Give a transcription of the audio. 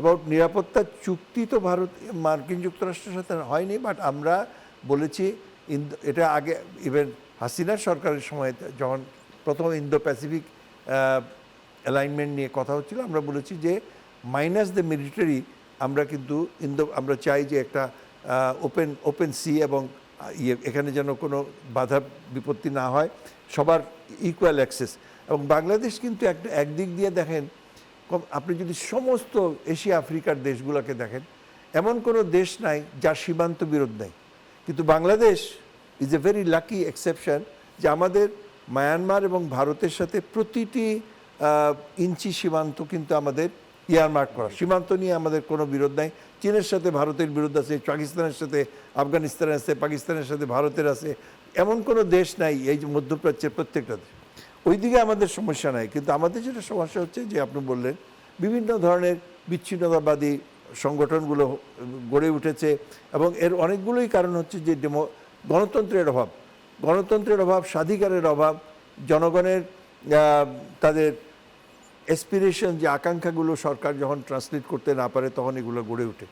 About নিরাপত্তা চুক্তি তো মার্কিন যুক্তরাষ্ট্রের সাথে হয়নি, বাট আমরা বলেছি এটা আগে ইভেন হাসিনার সরকারের সময় যখন প্রথম ইন্দো প্যাসিফিক অ্যালাইনমেন্ট নিয়ে কথা হচ্ছিল, আমরা বলেছি যে মাইনাস দ্য মিলিটারি আমরা কিন্তু আমরা চাই যে একটা ওপেন সি এবং এখানে যেন কোনো বাধা বিপত্তি না হয়, সবার ইকুয়াল অ্যাক্সেস। এবং বাংলাদেশ কিন্তু একদিক দিয়ে দেখেন, আপনি যদি সমস্ত এশিয়া আফ্রিকার দেশগুলোকে দেখেন, এমন কোনো দেশ নাই যার সীমান্ত বিরোধ নাই, কিন্তু Bangladesh is a very lucky exception যে আমাদের মায়ানমার এবং ভারতের সাথে প্রতিটি ইঞ্চি সীমান্ত কিন্তু আমাদের ইয়ারমার্ক করা। সীমান্ত নিয়ে আমাদের কোনো বিরোধ নাই। চীনের সাথে ভারতের বিরোধ আছে, পাকিস্তানের সাথে আফগানিস্তানের আছে, পাকিস্তানের সাথে ভারতের আছে, এমন কোনো দেশ নাই এই যে মধ্যপ্রাচ্যের প্রত্যেকটা দেশ। ওইদিকে আমাদের সমস্যা নাই, কিন্তু আমাদের যেটা সমস্যা হচ্ছে যে আপনি বললেন বিভিন্ন ধরনের বিচ্ছিন্নতাবাদী সংগঠনগুলো গড়ে উঠেছে, এবং এর অনেকগুলোই কারণ হচ্ছে যে গণতন্ত্রের অভাব, স্বাধিকারের অভাব, জনগণের তাদের অ্যাসপিরেশন, যে আকাঙ্ক্ষাগুলো সরকার যখন ট্রান্সলেট করতে না পারে তখন এগুলো গড়ে ওঠে।